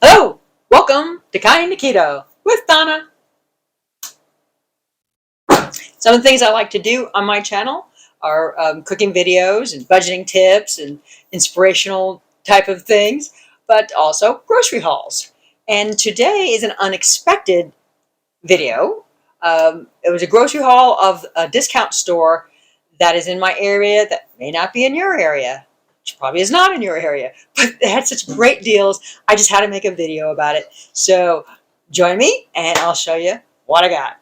Hello, welcome to Keto with Donna. Some of the things I like to do on my channel are cooking videos and budgeting tips and inspirational type of things, but also grocery hauls. And today is an unexpected video. It was a grocery haul of a discount store that is in my area that may not be in your area. Which probably is not in your area, but they had such great deals. I just had to make a video about it. So join me and I'll show you what I got.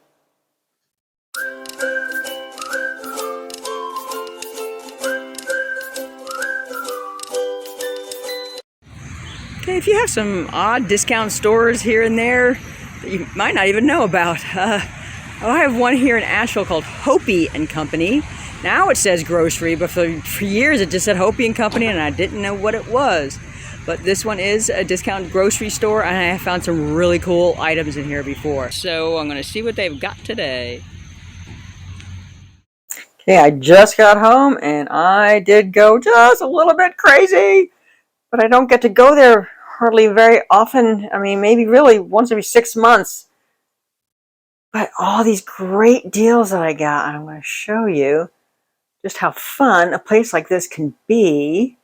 Okay, if you have some odd discount stores here and there that you might not even know about, I have one here in Asheville called Hopi and Company. Now it says grocery, but for years it just said Hopi and Company, and I didn't know what it was. But this one is a discount grocery store, and I found some really cool items in here before. So I'm going to see what they've got today. Okay, I just got home, and I did go just a little bit crazy. But I don't get to go there hardly very often. I mean, maybe really once every 6 months. But all these great deals that I got, and I'm going to show you just how fun a place like this can be.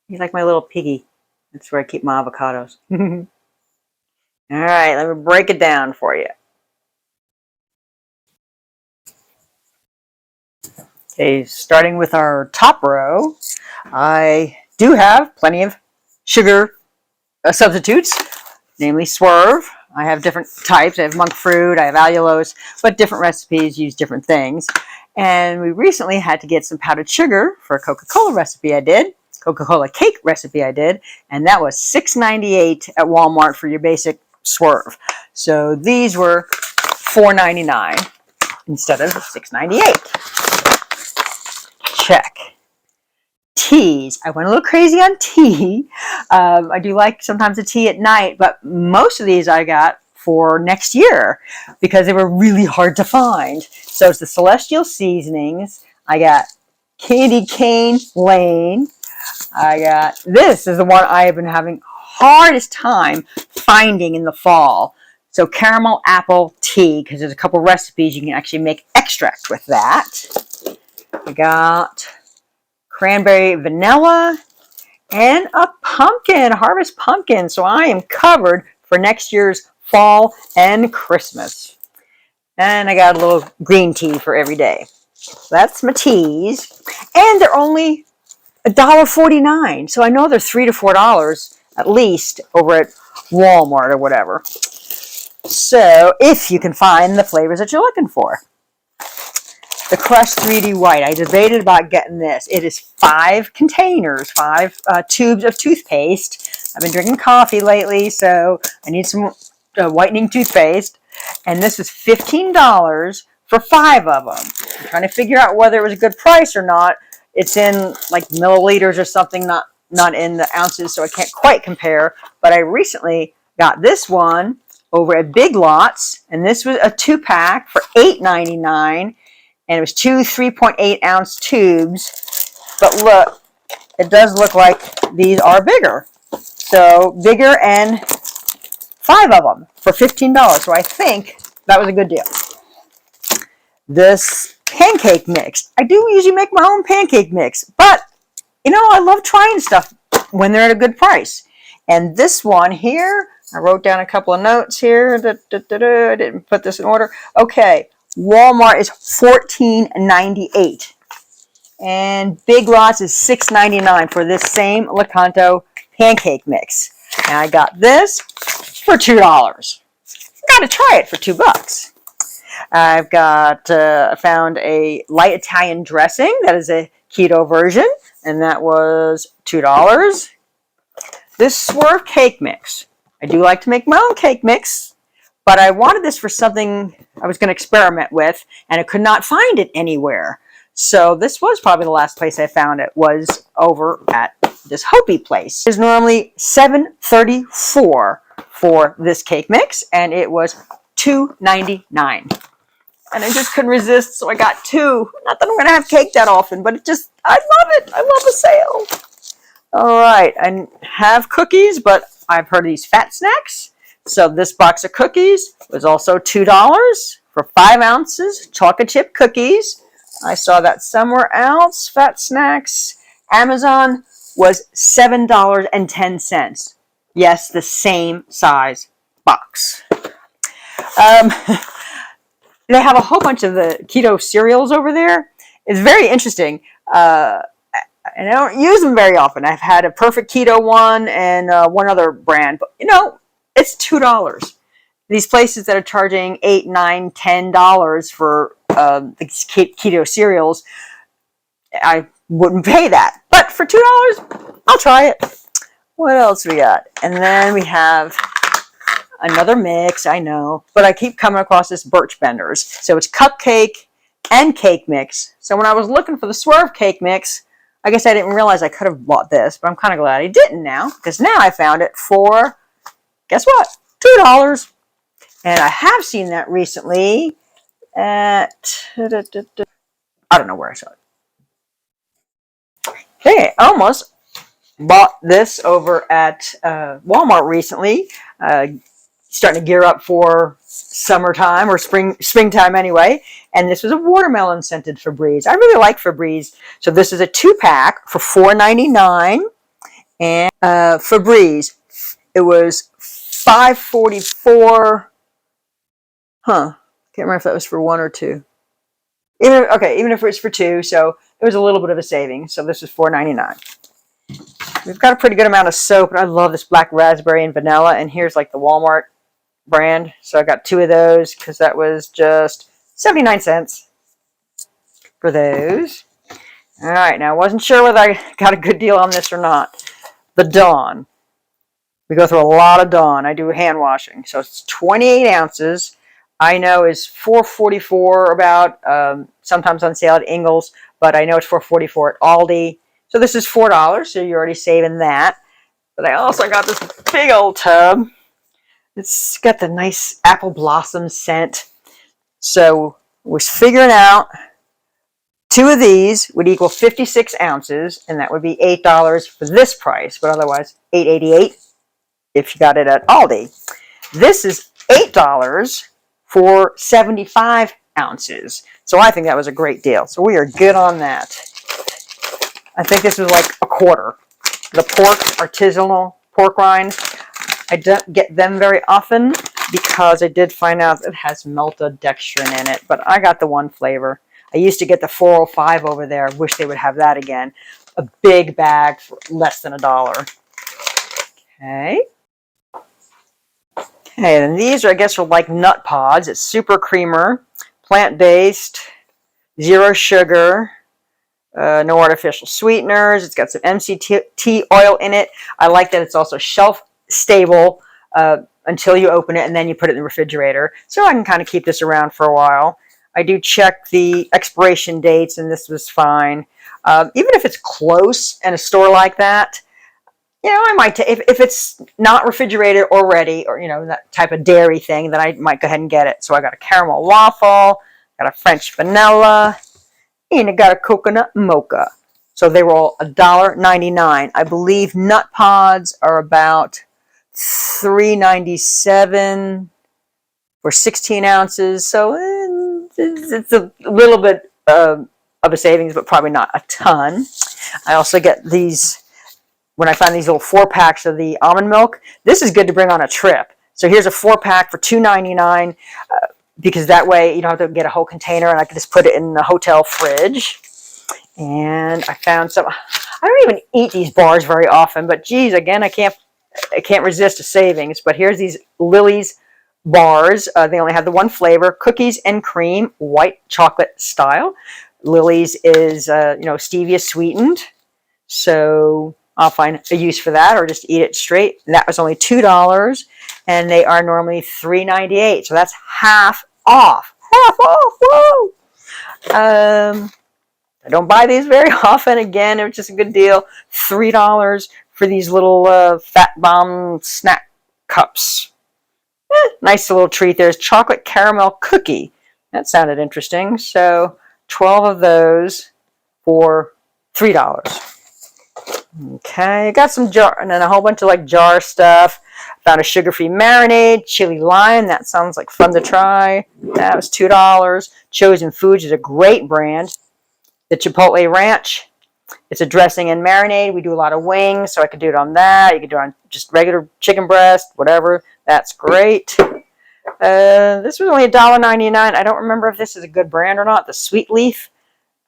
He's like my little piggy. That's where I keep my avocados. All right, let me break it down for you. Okay, starting with our top row, I do have plenty of sugar substitutes, namely Swerve. I have different types. I have monk fruit, I have allulose, but different recipes use different things. And we recently had to get some powdered sugar for a Coca-Cola recipe I did, Coca-Cola cake recipe I did, and that was $6.98 at Walmart for your basic Swerve. So these were $4.99 instead of $6.98. Check. Teas. I went a little crazy on tea. I do like sometimes a tea at night, but most of these I got for next year because they were really hard to find. So it's the Celestial Seasonings. I got Candy Cane Lane. I got, this is the one I have been having hardest time finding in the fall. So caramel apple tea, because there's a couple recipes you can actually make extract with that. I got cranberry vanilla and a pumpkin, harvest pumpkin. So I am covered for next year's fall and Christmas. And I got a little green tea for every day. So that's my teas. And they're only $1.49. So I know they're $3 to $4 at least over at Walmart or whatever. So if you can find the flavors that you're looking for. The Crushed 3D White. I debated about getting this. It is 5 containers, 5 tubes of toothpaste. I've been drinking coffee lately, so I need some whitening toothpaste. And this is $15 for 5 of them. I'm trying to figure out whether it was a good price or not. It's in like milliliters or something, not in the ounces, so I can't quite compare. But I recently got this one over at Big Lots, and this was a 2-pack for $8.99. And it was 2 3.8 ounce tubes. But look, it does look like these are bigger. So bigger, and 5 of them for $15. So I think that was a good deal. This pancake mix. I do usually make my own pancake mix. But, you know, I love trying stuff when they're at a good price. And this one here, I wrote down a couple of notes here. I didn't put this in order. Okay. Walmart is $14.98, and Big Lots is $6.99 for this same Lakanto pancake mix. And I got this for $2. Got to try it for $2. I've got found a light Italian dressing that is a keto version, and that was $2. This Swerve cake mix. I do like to make my own cake mix. But I wanted this for something I was going to experiment with, and I could not find it anywhere. So this was probably the last place I found it, was over at this Hopi place. It's normally $7.34 for this cake mix, and it was $2.99. And I just couldn't resist, so I got 2. Not that I'm going to have cake that often, but it just, I love it. I love a sale. All right, I have cookies, but I've heard of these fat snacks. So this box of cookies was also $2 for 5 ounces, chocolate chip cookies. I saw that somewhere else, fat snacks. Amazon was $7.10. Yes, the same size box. They have a whole bunch of the keto cereals over there. It's very interesting. And I don't use them very often. I've had a Perfect Keto one and one other brand, but it's $2. These places that are charging $8, $9, $10 for these keto cereals, I wouldn't pay that. But for $2, I'll try it. What else we got? And then we have another mix, I know, but I keep coming across this Birch Benders. So it's cupcake and cake mix. So when I was looking for the Swerve cake mix, I guess I didn't realize I could have bought this, but I'm kind of glad I didn't now, because now I found it for, guess what, $2. And I have seen that recently at, I don't know where I saw it. Okay, I almost bought this over at Walmart recently. Starting to gear up for summertime or springtime anyway. And this was a watermelon scented Febreze. I really like Febreze. So this is a 2-pack for $4.99. And Febreze, it was $5.44. Can't remember if that was for 1 or 2. Even if it was for 2, so it was a little bit of a savings. So this is $4.99. We've got a pretty good amount of soap, and I love this black raspberry and vanilla. And here's like the Walmart brand. So I got 2 of those because that was just 79 cents for those. All right, now I wasn't sure whether I got a good deal on this or not. The Dawn. We go through a lot of Dawn. I do hand washing. So it's 28 ounces. I know is $4.44 about, sometimes on sale at Ingles, but I know it's $4.44 at Aldi. So this is $4, so you're already saving that. But I also got this big old tub. It's got the nice apple blossom scent. So was figuring out 2 of these would equal 56 ounces, and that would be $8 for this price, but otherwise $8.88 if you got it at Aldi. This is $8 for 75 ounces. So I think that was a great deal. So we are good on that. I think this was like a quarter. The pork, artisanal pork rind, I don't get them very often because I did find out it has maltodextrin in it, but I got the one flavor. I used to get the 405 over there. Wish they would have that again. A big bag for less than $1. Okay. Okay, and these are, I guess, are like nut pods. It's super creamer, plant-based, 0 sugar, no artificial sweeteners. It's got some MCT oil in it. I like that it's also shelf stable until you open it, and then you put it in the refrigerator. So I can kind of keep this around for a while. I do check the expiration dates, and this was fine. Even if it's close in a store like that, I might if it's not refrigerated already, or that type of dairy thing, then I might go ahead and get it. So I got a caramel waffle, got a French vanilla, and I got a coconut mocha. So they were all $1.99. I believe nut pods are about $3.97 for 16 ounces. So it's a little bit of a savings, but probably not a ton. I also get these. When I find these little 4-packs of the almond milk, this is good to bring on a trip. So here's a 4-pack for $2.99 because that way you don't have to get a whole container, and I can just put it in the hotel fridge. And I found some. I don't even eat these bars very often, but geez, again, I can't resist a savings. But here's these Lily's bars. They only have the one flavor: cookies and cream, white chocolate style. Lily's is stevia sweetened, so I'll find a use for that, or just eat it straight. And that was only $2, and they are normally $3.98, so that's half off. Half off! Whoa! I don't buy these very often. Again, it was just a good deal. $3 for these little Fat Bomb snack cups. Nice little treat. There's chocolate caramel cookie. That sounded interesting. So 12 of those for $3. Okay, I got some jar, and then a whole bunch of like jar stuff. Found a sugar-free marinade, chili lime. That sounds like fun to try. That was $2. Chosen Foods is a great brand. The Chipotle Ranch. It's a dressing and marinade. We do a lot of wings, so I could do it on that. You could do it on just regular chicken breast, whatever. That's great. This was only $1.99. I don't remember if this is a good brand or not. The Sweet Leaf,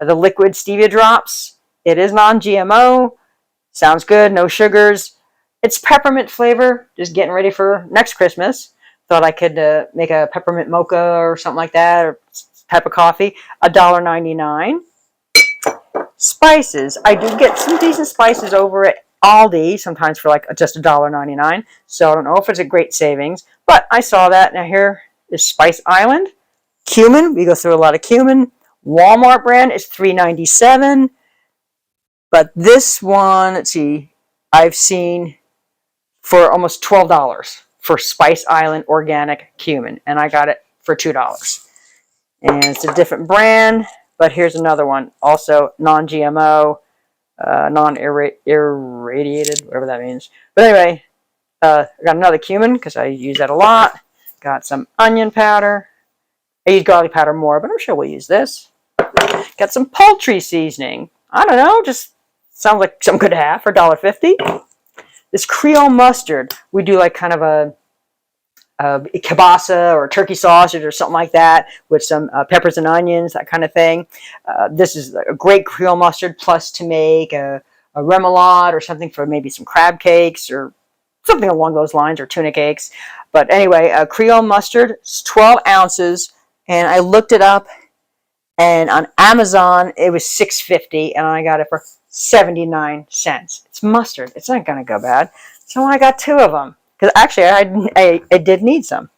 the liquid stevia drops. It is non-GMO. Sounds good. No sugars. It's peppermint flavor. Just getting ready for next Christmas. Thought I could make a peppermint mocha or something like that, or type of coffee. $1.99. Spices. I do get some decent spices over at Aldi, sometimes for like just $1.99. So I don't know if it's a great savings, but I saw that. Now here is Spice Island. Cumin. We go through a lot of cumin. Walmart brand is $3.97. But this one, let's see, I've seen for almost $12 for Spice Island organic cumin, and I got it for $2. And it's a different brand, but here's another one, also non-GMO, non-irradiated, whatever that means. But anyway, I got another cumin because I use that a lot. Got some onion powder. I use garlic powder more, but I'm sure we'll use this. Got some poultry seasoning. I don't know, just sounds like something good to have for $1.50. This Creole mustard, we do like kind of a kielbasa or turkey sausage or something like that with some peppers and onions, that kind of thing. This is a great Creole mustard, plus to make a remoulade or something for maybe some crab cakes or something along those lines, or tuna cakes. But anyway, Creole mustard, it's 12 ounces, and I looked it up, and on Amazon it was $6.50, and I got it for 79 cents. It's mustard. It's not going to go bad. So I got 2 of them. Because actually, I did need some.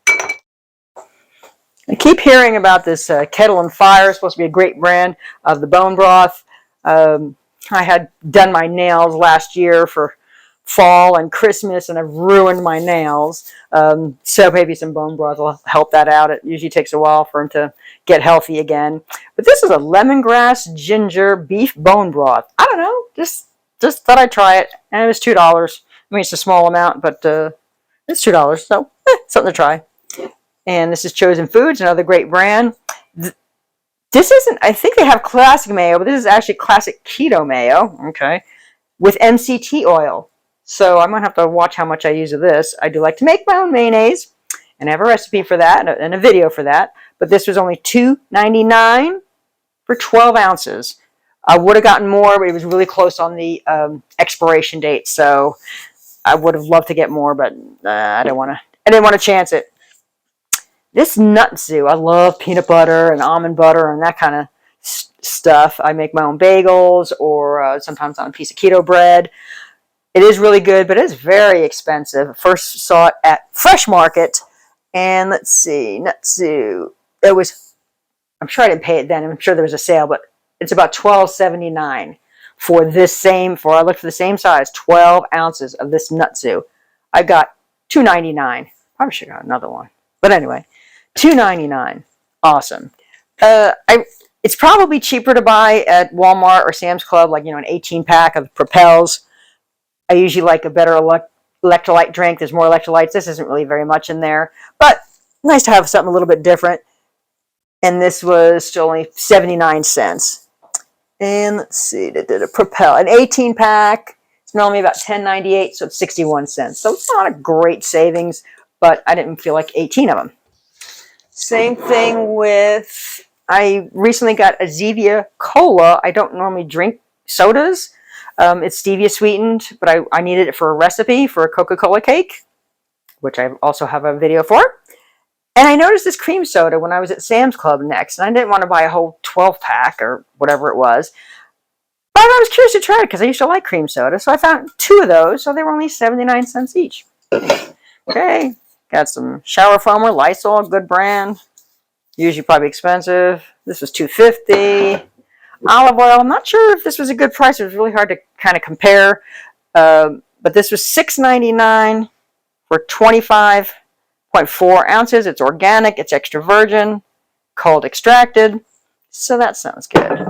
I keep hearing about this Kettle and Fire. It's supposed to be a great brand of the bone broth. I had done my nails last year for fall and Christmas, and I've ruined my nails. So maybe some bone broth will help that out. It usually takes a while for them to get healthy again. But this is a lemongrass ginger beef bone broth. I don't know, just thought I'd try it, and it was $2. I mean, it's a small amount, but it's $2, so something to try. And this is Chosen Foods, another great brand. This isn't, I think they have classic mayo, but this is actually classic keto mayo, okay, with MCT oil. So I'm going to have to watch how much I use of this. I do like to make my own mayonnaise, and I have a recipe for that and a video for that. But this was only $2.99 for 12 ounces. I would have gotten more, but it was really close on the expiration date. So I would have loved to get more, but I didn't want to chance it. This Nutzu, I love peanut butter and almond butter and that kind of stuff. I make my own bagels, or sometimes on a piece of keto bread. It is really good, but it's very expensive. First saw it at Fresh Market, and let's see, Nutzu. It was, I'm sure I didn't pay it then. I'm sure there was a sale, but it's about $12.79 for this same, I looked for the same size, 12 ounces of this Nutzu. I got $2.99. Probably should have got another one. But anyway, $2.99. Awesome. It's probably cheaper to buy at Walmart or Sam's Club, like, an 18-pack of Propels. I usually like a better electrolyte drink. There's more electrolytes. This isn't really very much in there, but nice to have something a little bit different. And this was still only 79 cents. And let's see, they did a Propel, an 18-pack. It's normally about $10.98, so it's 61 cents. So it's not a great savings, but I didn't feel like 18 of them. Same thing with, I recently got a Zevia Cola. I don't normally drink sodas. It's stevia sweetened, but I needed it for a recipe for a Coca-Cola cake, which I also have a video for. And I noticed this cream soda when I was at Sam's Club next, and I didn't want to buy a whole 12-pack or whatever it was. But I was curious to try it because I used to like cream soda, so I found 2 of those, so they were only 79 cents each. Okay, got some shower foamer, Lysol, good brand. Usually probably expensive. This was $2.50. Olive oil, I'm not sure if this was a good price. It was really hard to kind of compare. But this was $6.99 for 25.4 ounces. It's organic, it's extra virgin, cold extracted. So that sounds good.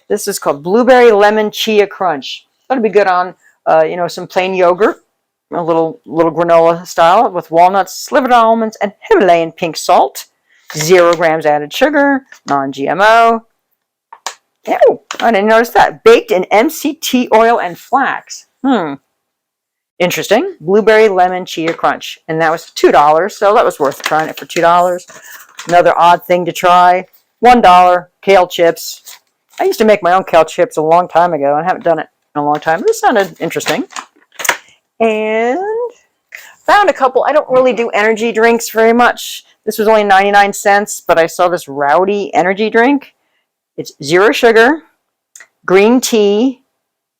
This is called Blueberry Lemon Chia Crunch. That'll be good on, some plain yogurt, a little granola style with walnuts, slivered almonds, and Himalayan pink salt. 0 grams added sugar, non-GMO. Oh, I didn't notice that. Baked in MCT oil and flax. Interesting. Blueberry Lemon Chia Crunch. And that was $2, so that was worth trying it for $2. Another odd thing to try. $1 kale chips. I used to make my own kale chips a long time ago. I haven't done it in a long time. This sounded interesting. And found a couple. I don't really do energy drinks very much. This was only 99 cents, but I saw this Rowdy energy drink. It's 0 sugar, green tea,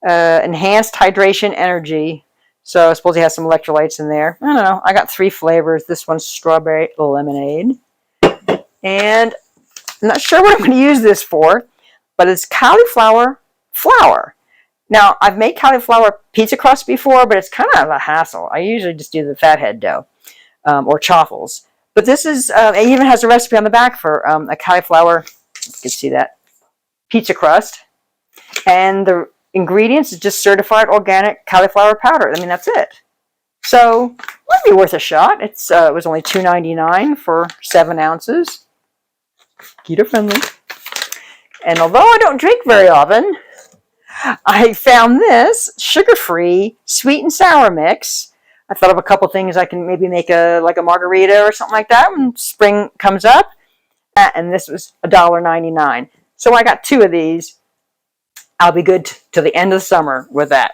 enhanced hydration energy. So I suppose it has some electrolytes in there. I don't know. I got 3 flavors. This one's strawberry lemonade. And I'm not sure what I'm going to use this for, but it's cauliflower flour. Now, I've made cauliflower pizza crust before, but it's kind of a hassle. I usually just do the fathead dough or chaffles. But this is, it even has a recipe on the back for a cauliflower, you can see that, pizza crust. And the ingredients is just certified organic cauliflower powder. I mean, that's it. So, might be worth a shot. It was only $2.99 for 7 ounces. Keto friendly. And although I don't drink very often, I found this sugar-free sweet and sour mix. I thought of a couple things I can maybe make a margarita or something like that when spring comes up. And this was $1.99. So I got 2 of these. I'll be good till the end of the summer with that.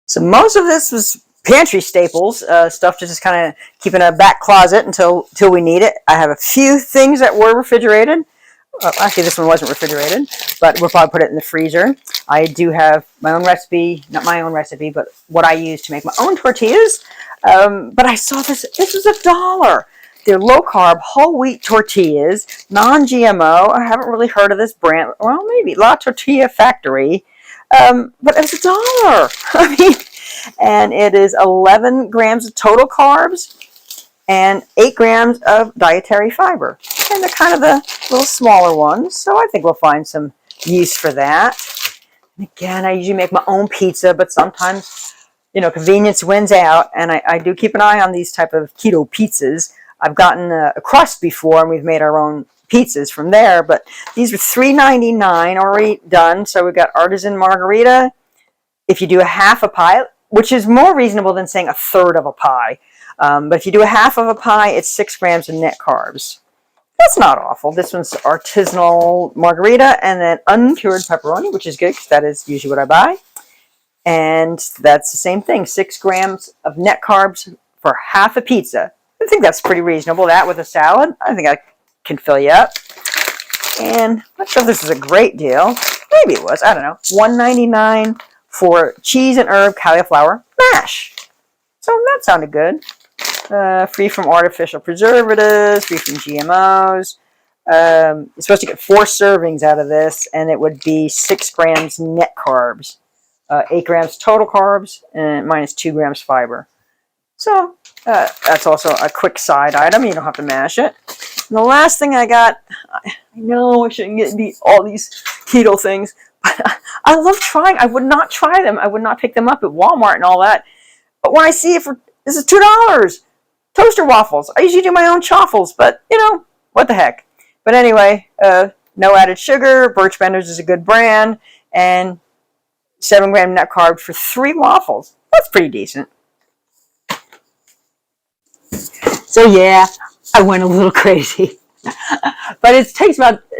So most of this was pantry staples, stuff to just kind of keep in a back closet until we need it. I have a few things that were refrigerated. Actually, this one wasn't refrigerated, but we'll probably put it in the freezer. I do have my own recipe, not my own recipe, but what I use to make my own tortillas. But I saw this was $1. They're low-carb, whole wheat tortillas, non-GMO. I haven't really heard of this brand. Well, maybe La Tortilla Factory. But it was $1. I mean, and it is 11 grams of total carbs and 8 grams of dietary fiber. And they're kind of the little smaller ones, so I think we'll find some use for that. And again, I usually make my own pizza, but sometimes, convenience wins out, and I do keep an eye on these type of keto pizzas. I've gotten a crust before, and we've made our own pizzas from there, but these are $3.99 already done. So we've got artisan margarita. If you do a half a pie, which is more reasonable than saying a third of a pie, but if you do a half of a pie, it's 6 grams of net carbs. That's not awful. This one's artisanal margarita and then uncured pepperoni, which is good because that is usually what I buy. And that's the same thing, 6 grams of net carbs for half a pizza. I think that's pretty reasonable. That with a salad, I think I can fill you up. And I'm not sure if this is a great deal. Maybe it was. I don't know. $1.99 for cheese and herb cauliflower mash. So that sounded good. Free from artificial preservatives, free from GMOs. You're supposed to get 4 servings out of this, and it would be 6 grams net carbs, 8 grams total carbs, and minus 2 grams fiber. So that's also a quick side item. You don't have to mash it. And the last thing I got, I know I shouldn't get all these keto things, but I love trying. I would not try them. I would not pick them up at Walmart and all that. But when I see it this is $2. Toaster waffles. I usually do my own chaffles, but what the heck. But anyway, no added sugar. Birch Benders is a good brand, and 7 gram net carb for 3 waffles. That's pretty decent. So yeah, I went a little crazy, but it's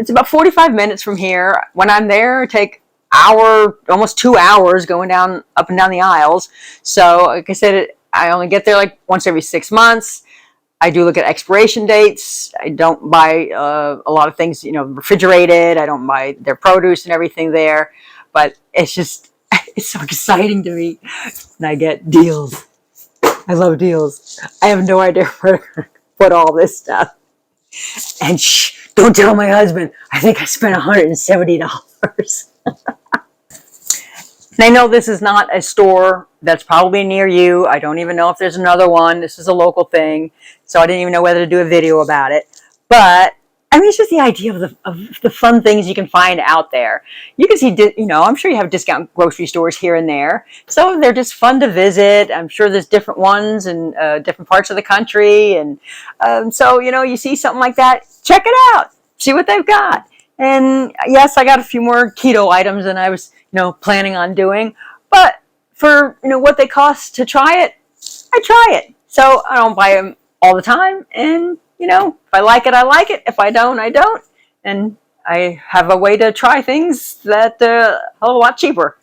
about 45 minutes from here. When I'm there, it take almost 2 hours going up and down the aisles. So like I said, I only get there like once every 6 months. I do look at expiration dates. I don't buy a lot of things, refrigerated. I don't buy their produce and everything there, but it's so exciting to me when I get deals. I love deals. I have no idea where to put all this stuff. And don't tell my husband. I think I spent $170. And I know this is not a store that's probably near you. I don't even know if there's another one. This is a local thing. So I didn't even know whether to do a video about it. But I mean, it's just the idea of the fun things you can find out there. You can see, you know, I'm sure you have discount grocery stores here and there. So they're just fun to visit. I'm sure there's different ones in different parts of the country. And so, you know, you see something like that, check it out, see what they've got. And yes, I got a few more keto items than I was, you know, planning on doing. But for, you know, what they cost to try it, I try it. So I don't buy them all the time. And you know, if I like it, I like it. If I don't, I don't. And I have a way to try things that are a lot cheaper.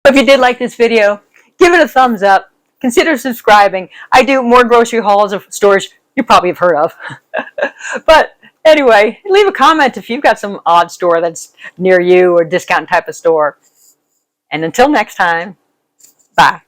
If you did like this video, give it a thumbs up. Consider subscribing. I do more grocery hauls of stores you probably have heard of. But anyway, leave a comment if you've got some odd store that's near you or discount type of store. And until next time, bye.